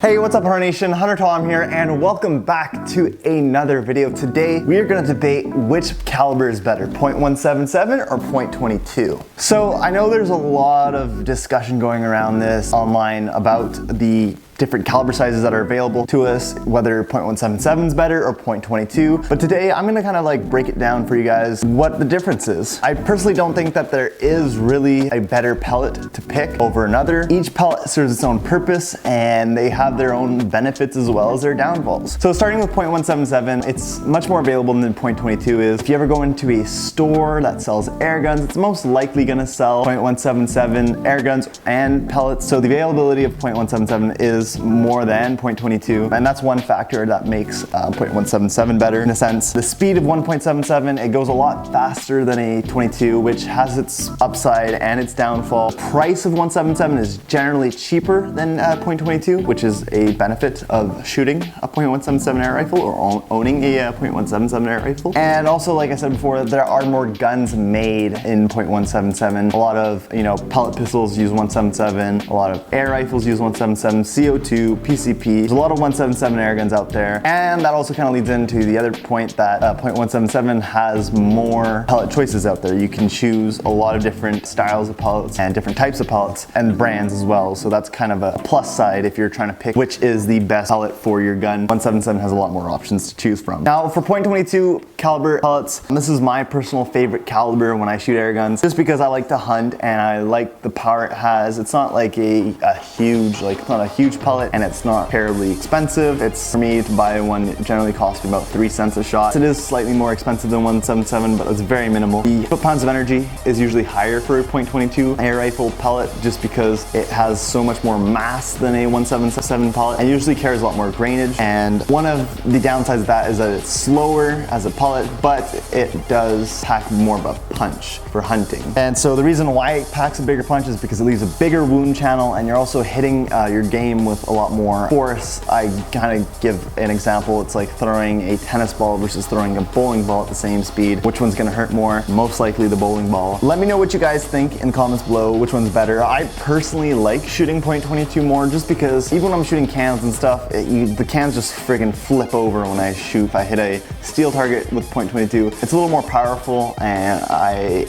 Hey, what's up, Hunter Nation? Hunter Tom here, and welcome back to another video. Today, we are gonna debate which caliber is better, .177 or .22. So I know there's a lot of discussion going around this online about the different caliber sizes that are available to us, whether .177 is better or .22. But today I'm gonna kind of like break it down for you guys what the difference is. I personally don't think that there is really a better pellet to pick over another. Each pellet serves its own purpose and they have their own benefits as well as their downfalls. So starting with .177, it's much more available than .22 is. If you ever go into a store that sells air guns, it's most likely gonna sell .177 air guns and pellets. So the availability of .177 is more than .22, and that's one factor that makes .177 better in a sense. The speed of 1.77, it goes a lot faster than a 22, which has its upside and its downfall. Price of 177 is generally cheaper than .22, which is a benefit of shooting a .177 air rifle or owning a .177 air rifle. And also, like I said before, there are more guns made in .177. A lot of, pellet pistols use 177, a lot of air rifles use 177, CO2, PCP. There's a lot of 177 air guns out there. And that also kind of leads into the other point that .177 has more pellet choices out there. You can choose a lot of different styles of pellets and different types of pellets and brands as well. So that's kind of a plus side if you're trying to pick which is the best pellet for your gun. 177 has a lot more options to choose from. Now for .22 caliber pellets, this is my personal favorite caliber when I shoot air guns, just because I like to hunt and I like the power it has. It's not like it's not a huge pellet and it's not terribly expensive. It's, for me to buy one, it generally costs me about 3 cents a shot. It is slightly more expensive than 177, but it's very minimal. The foot-pounds of energy is usually higher for a .22 air rifle pellet just because it has so much more mass than a 177 pellet and usually carries a lot more grainage. And one of the downsides of that is that it's slower as a pellet, but it does pack more of a punch for hunting. And so the reason why it packs a bigger punch is because it leaves a bigger wound channel and you're also hitting your game with a lot more force. I kind of give an example. It's like throwing a tennis ball versus throwing a bowling ball at the same speed. Which one's gonna hurt more? Most likely the bowling ball. Let me know what you guys think in the comments below, which one's better. I personally like shooting .22 more just because even when I'm shooting cans and stuff, the cans just friggin' flip over when I shoot. If I hit a steel target with .22, it's a little more powerful and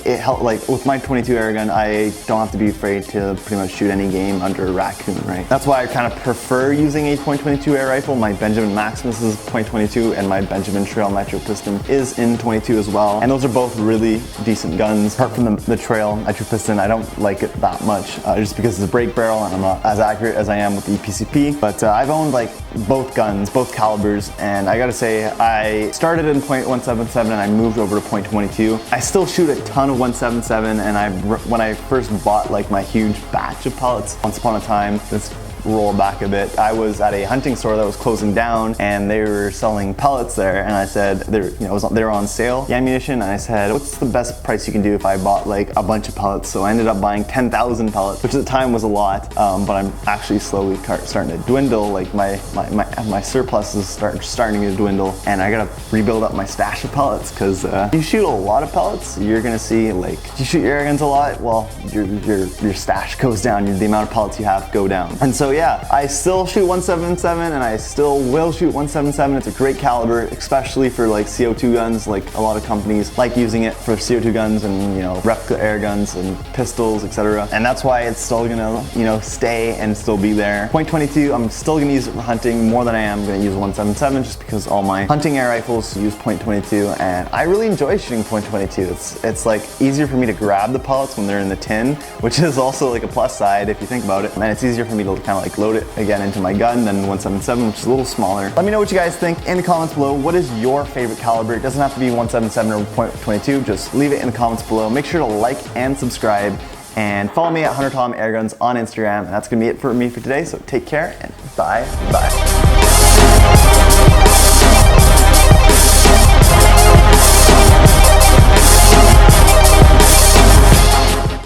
it helps, like with my .22 air gun, I don't have to be afraid to pretty much shoot any game under a raccoon, right? That's why I kind of prefer using a .22 air rifle. My Benjamin Maximus is .22 and my Benjamin Trail Nitro Piston is in .22 as well. And those are both really decent guns. Apart from the Trail Nitro Piston, I don't like it that much just because it's a break barrel and I'm not as accurate as I am with the PCP. But I've owned like both guns, both calibers, and I gotta say, I started in .177 and I moved over to .22. I still shoot a ton of 177 and when I first bought like my huge batch of pellets once upon a time, let's roll back a bit, I was at a hunting store that was closing down and they were selling pellets there, and I said they were on sale, the ammunition, and I said, what's the best price you can do if I bought like a bunch of pellets? So I ended up buying 10,000 pellets, which at the time was a lot, but I'm actually slowly starting to dwindle. Like my surplus is starting to dwindle, and I gotta rebuild up my stash of pellets because you shoot a lot of pellets, you're gonna see, like, you shoot your air guns a lot, well, your stash goes down, the amount of pellets you have go down. And so yeah, I still shoot 177 and I still will shoot 177. It's a great caliber, especially for like CO2 guns. Like a lot of companies like using it for CO2 guns and replica air guns and pistols, etc. And that's why it's still gonna stay and still be there. .22, I'm still gonna use it for hunting more than I am gonna use 177 just because all my hunting air rifles use .22 and I really enjoy shooting .22. It's like easier for me to grab the pellets when they're in the tin, which is also like a plus side if you think about it. And it's easier for me to kind of like load it again into my gun than 177, which is a little smaller. Let me know what you guys think in the comments below. What is your favorite caliber? It doesn't have to be 177 or .22, just leave it in the comments below. Make sure to like and subscribe and follow me at Hunter Tom Airguns on Instagram. And that's gonna be it for me for today, so take care and bye.